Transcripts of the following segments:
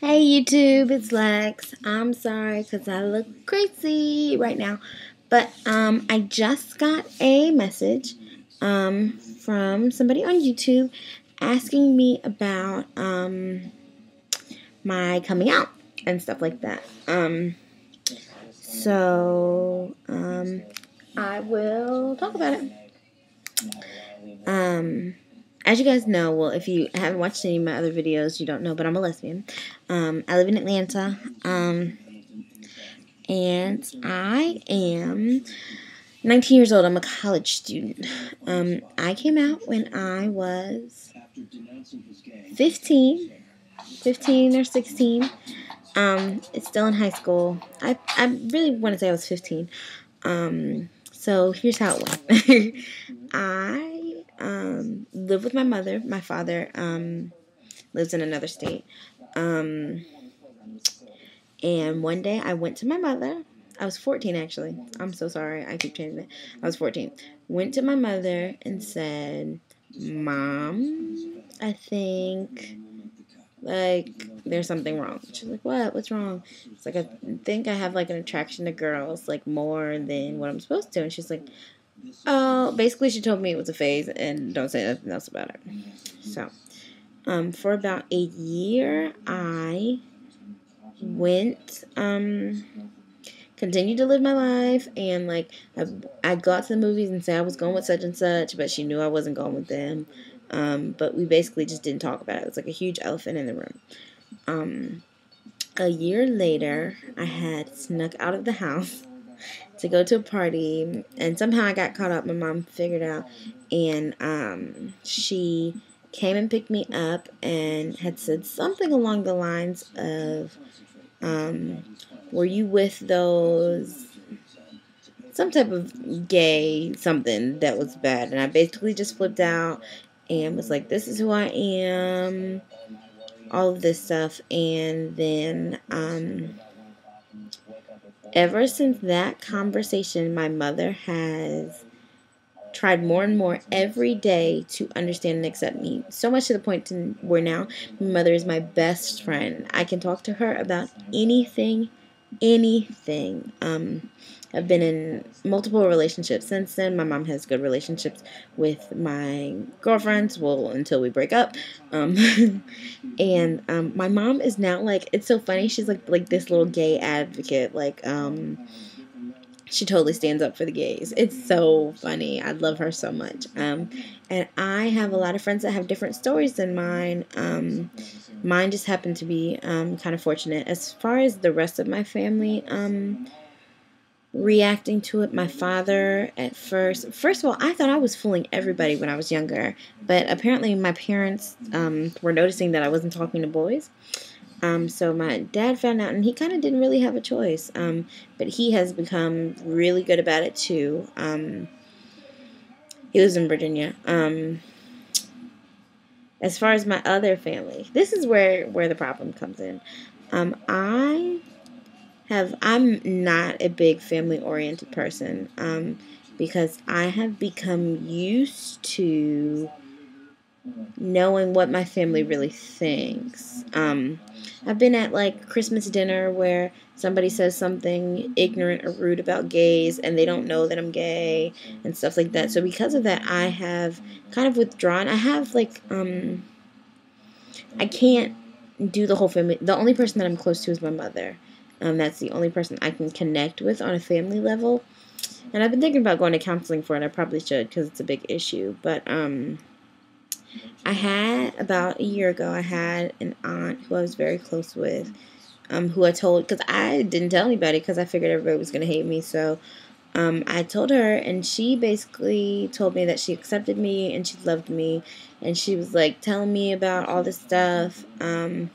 Hey YouTube, it's Lex. I'm sorry because I look crazy right now. But I just got a message from somebody on YouTube asking me about my coming out and stuff like that. So I will talk about it. As you guys know, well, if you haven't watched any of my other videos, you don't know, but I'm a lesbian. I live in Atlanta, and I am 19 years old. I'm a college student. I came out when I was 15 or 16. It's still in high school. I really want to say I was 15. So here's how it went. I live with my mother. My father lives in another state. And one day I went to my mother. I was 14 actually. I'm so sorry. I keep changing it. I was 14. Went to my mother and said, "Mom, I think there's something wrong." She's like, "What? What's wrong?" It's like, "I think I have an attraction to girls more than what I'm supposed to." And she's like, "Oh," basically she told me it was a phase and don't say nothing else about it. So, for about a year I went continued to live my life, and I'd go out to the movies and say I was going with such and such, but she knew I wasn't going with them. But we basically just didn't talk about it. It was like a huge elephant in the room. A year later, I had snuck out of the house to go to a party, and somehow I got caught up. My mom figured out, and she came and picked me up and had said something along the lines of, "Were you with those?" Some type of gay something that was bad. And I basically just flipped out and was like, "This is who I am," all of this stuff. And then ever since that conversation, my mother has tried more and more every day to understand and accept me. So much to the point where now my mother is my best friend. I can talk to her about anything. I've been in multiple relationships since then. My mom has good relationships with my girlfriends, well, until we break up. And my mom is now it's so funny. She's like this little gay advocate. She totally stands up for the gays. It's so funny. I love her so much. And I have a lot of friends that have different stories than mine. Mine just happened to be kind of fortunate. As far as the rest of my family reacting to it, my father at first of all, I thought I was fooling everybody when I was younger. But apparently my parents were noticing that I wasn't talking to boys. So my dad found out, and he kind of didn't really have a choice. But he has become really good about it too. He lives in Virginia. As far as my other family, this is where the problem comes in. I'm not a big family oriented person. Because I have become used to knowing what my family really thinks. I've been at Christmas dinner where somebody says something ignorant or rude about gays and they don't know that I'm gay and stuff like that. So because of that, I have kind of withdrawn. I have I can't do the whole family. The only person that I'm close to is my mother. That's the only person I can connect with on a family level. And I've been thinking about going to counseling for it. I probably should because it's a big issue. But about a year ago, I had an aunt who I was very close with, who I told, because I didn't tell anybody because I figured everybody was going to hate me. So I told her, and she basically told me that she accepted me and she loved me, and she was telling me about all this stuff, and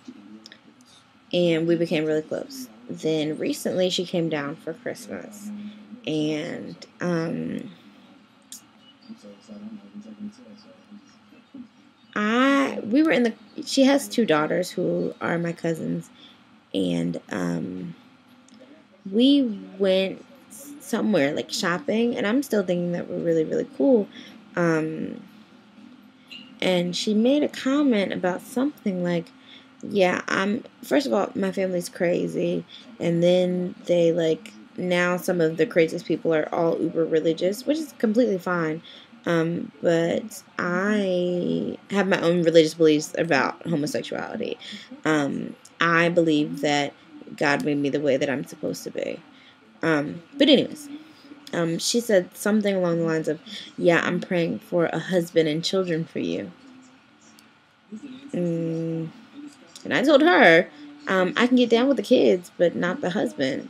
we became really close. Then recently she came down for Christmas, and she has two daughters who are my cousins, and we went somewhere shopping, and I'm still thinking that we're really, really cool. And she made a comment about something Yeah, first of all, my family's crazy, and then they like now some of the craziest people are all uber religious, which is completely fine. But I have my own religious beliefs about homosexuality. I believe that God made me the way that I'm supposed to be. But anyways, she said something along the lines of, "Yeah, I'm praying for a husband and children for you." Mm, And I told her, I can get down with the kids, but not the husband.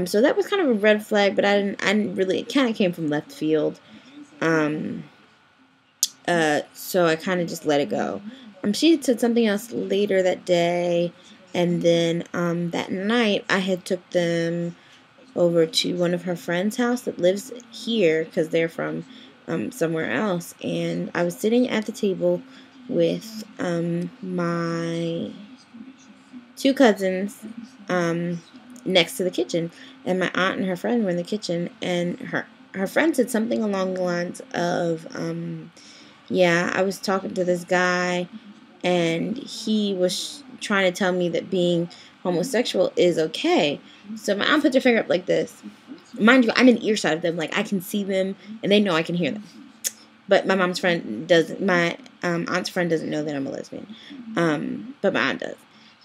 So that was kind of a red flag, but I didn't really, it kind of came from left field. Um, so I kind of just let it go. She said something else later that day, and then that night I had took them over to one of her friends' house that lives here because they're from somewhere else, and I was sitting at the table with my two cousins next to the kitchen, and my aunt and her friend were in the kitchen, and her friend said something along the lines of, "Yeah, I was talking to this guy, and he was trying to tell me that being homosexual is okay." So my aunt puts her finger up like this. Mind you, I'm in earshot of them, like I can see them, and they know I can hear them. But my mom's friend doesn't. My aunt's friend doesn't know that I'm a lesbian, but my aunt does.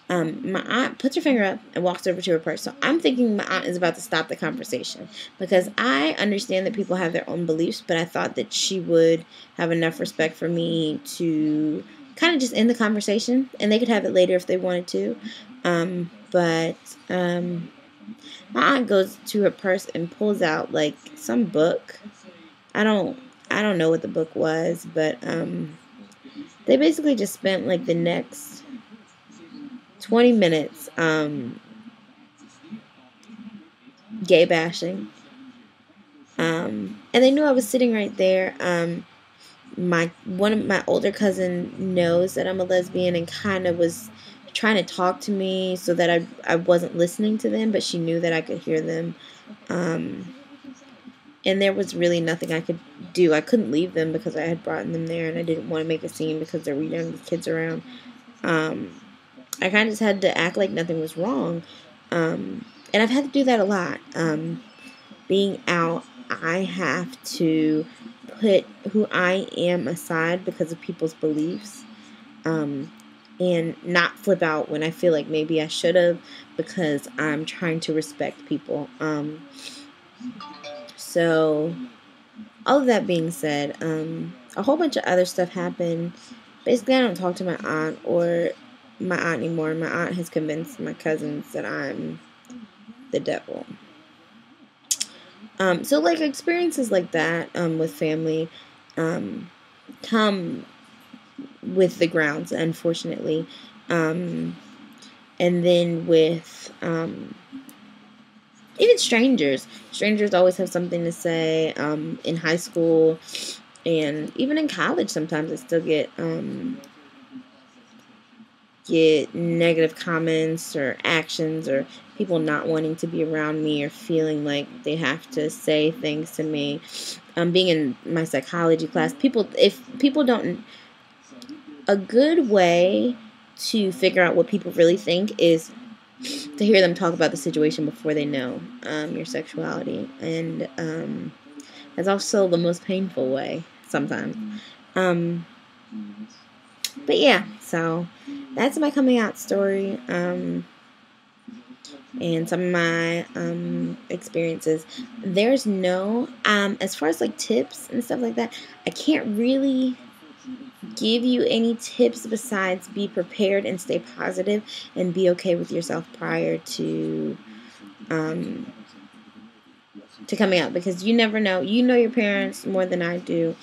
My aunt puts her finger up and walks over to her purse. So I'm thinking my aunt is about to stop the conversation because I understand that people have their own beliefs, but I thought that she would have enough respect for me to kind of just end the conversation, and they could have it later if they wanted to. But my aunt goes to her purse and pulls out like some book. I don't I don't know what the book was, but they basically just spent like the next 20 minutes gay bashing. And they knew I was sitting right there. My one of my older cousin knows that I'm a lesbian and kind of was trying to talk to me so that I wasn't listening to them, but she knew that I could hear them. Um, and there was really nothing I could do. I couldn't leave them because I had brought them there, and I didn't want to make a scene because there were young kids around. Um, I kind of just had to act like nothing was wrong. And I've had to do that a lot. Being out, I have to put who I am aside because of people's beliefs. And not flip out when I feel like maybe I should have because I'm trying to respect people. So, all of that being said, a whole bunch of other stuff happened. Basically, I don't talk to my aunt or my aunt anymore. My aunt has convinced my cousins that I'm the devil. So like experiences like that with family um, come with the grounds, unfortunately. Um, and then with even strangers. Strangers always have something to say. In high school and even in college, sometimes I still get negative comments or actions or people not wanting to be around me or feeling like they have to say things to me. Being in my psychology class, if people don't, a good way to figure out what people really think is to hear them talk about the situation before they know your sexuality. And that's also the most painful way sometimes. Um, but yeah, so that's my coming out story. And some of my experiences. There's no, as far as like tips and stuff like that, I can't really give you any tips besides be prepared and stay positive and be okay with yourself prior um, to coming out, because you never know. You know your parents more than I do,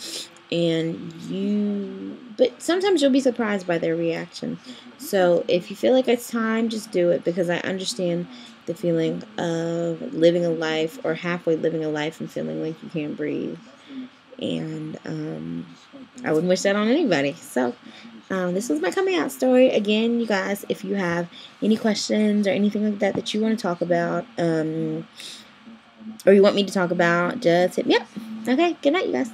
but sometimes you'll be surprised by their reaction. So if you feel like it's time, just do it, because I understand the feeling of living a life or halfway living a life and feeling like you can't breathe. And I wouldn't wish that on anybody. So this was my coming out story. Again, you guys, if you have any questions or anything like that that you want to talk about, or you want me to talk about, just hit me up. Okay, good night, you guys.